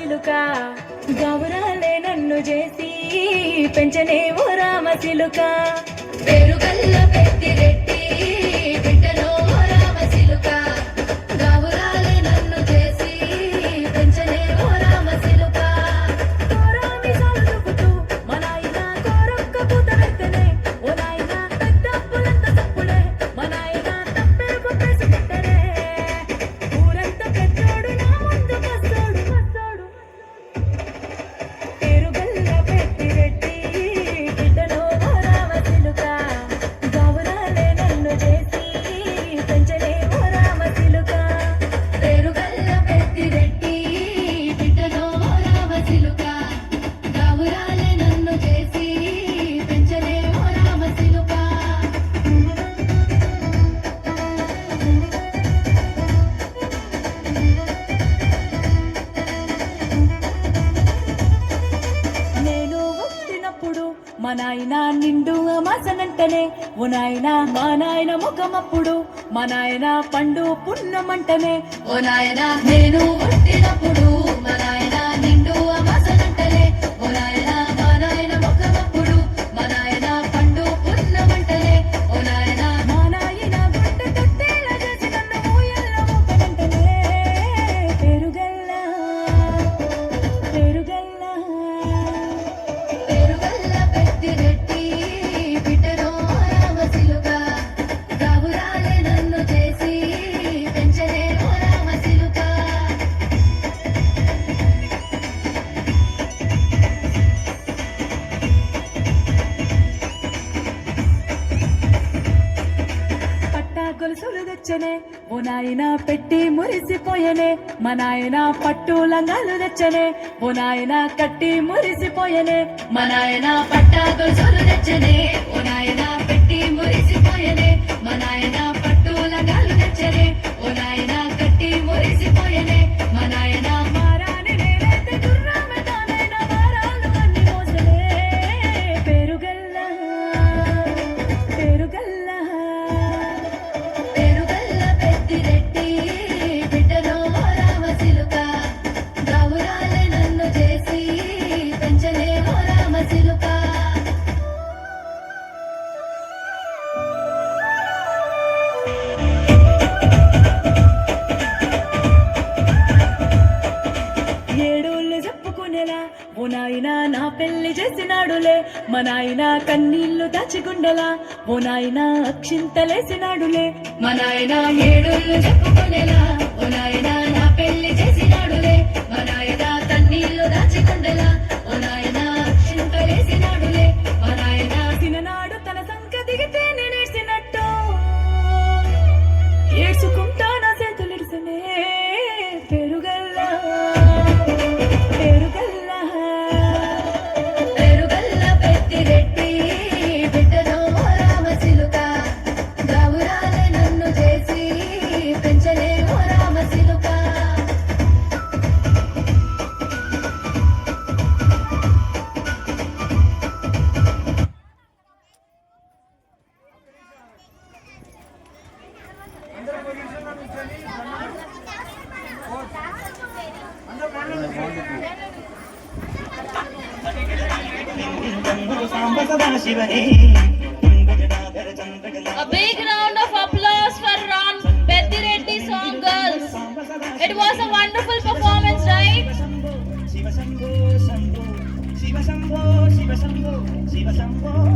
చిలుక గౌరాలే నన్ను చేసి పెంచనే ఓ రామ చిలుక పేరుగల్ల పెద్దిరెడ్డి బిడ్డలో ఓ రామ చిలుక గౌరాలే నన్ను చేసి పెంచనే ఓ రామ చిలుక కోరామి సాలుకుతూ మా నాయన కోరొక్క పూత వెత్తనే ఓ నాయన పెద్దప్పులంత తప్పుడే మా నాయన తప్పే గొప్పేసి పెట్టనే ఊరంత పెద్దోడు నా ముందు వస్తాడు పేరుగల్ల పెద్దిరెడ్డి బిడ్డలో ఓ రామ చిలుక గౌరాలే నన్ను చేసి పెంచనే ఓ రామ చిలుక పేరుగల్ల పెద్దిరెడ్డి బిడ్డలో ఓ రామ చిలుక గౌరాలే నన్ను చేసి పెంచనే ఓ రామ చిలుక నేను పుట్టినప్పుడు మా నాయన నిండు అమాసనంటనే ఓ నాయన మా నాయన ముఖమప్పుడు మా నాయన పండు పున్నమంటనే ఓ నాయనా నేను పుట్టినప్పుడు మా నాయన నిండు అమాసనంటలే ఓ నాయనా మా నాయన ముఖమప్పుడు మా నాయన పండు పున్నమంటలే ఓ నాయనా మా నాయన గుండె తొట్టేలా చేసి నన్ను ఊయల్ల ఊపమంటనే పేరుగల్ల పేరుగల్ల పెద్దిరెడ్డి బిడ్డలో రామ చిలుక గౌరాలే నన్ను చేసి పెంచలే ఓ రామ చిలుక పట్టా గొలుసులు తెచ్చనే ఓ నాయన పెట్టి మురిసిపోయనే మా నాయన పట్టు లంగాలు తెచ్చనే ఓ నాయన కట్టి మురిసిపోయనే మా నాయన పట్టా గొలుసులు తెచ్చనే ఓ నాయన పెట్టి మురిసిపోయనే మా నాయన పట్టు లంగాలు తెచ్చనే ఓ నాయన కట్టి మురిసిపోయనే మా నాయన మారాని నేనైతే గుర్రామె తానైనా వారాలు అన్ని మోసలే పేరుగల్ల పేరుగల్ల పెద్దిరెడ్డి బిడ్డలో ఓ రామ చిలుక గౌరాలే నన్ను చేసి పెంచలే ఓ రామ చిలుక ఏడోళ్ళు చెప్పుకునేలా ఓ నాయన నా పెళ్లి చేసినాడులే మా నాయన కన్నీళ్లు దాచిగుండెలా ఓ నాయన అక్షింతలేసినాడులే మా నాయన ఏడుళ్ళు చెప్పుకునేలా ఓ నాయన నా పెళ్లి చేసినాడులే మా నాయన కన్నీళ్లు దాచికొండెలా ఓ నాయన అక్షింతలేసినాడులే మా నాయన తిననాడు తన సంక దిగితే నేనేసినట్టు ఏడ్చుకుంటా నా చేతులిడిసనే పెరుగల్ల పేరుగల్ల పెద్దిరెడ్డి బిడ్డలో ఓ రామ చిలుక గౌరాలే నన్ను చేసి పెంచలే ఓ రామ చిలుక A big round of applause for Ram Pettireddy song girls. It was a wonderful performance, right? Shiva Shambho, Shambho, Shiva Shambho, Shiva Shambho, Shiva Shambho,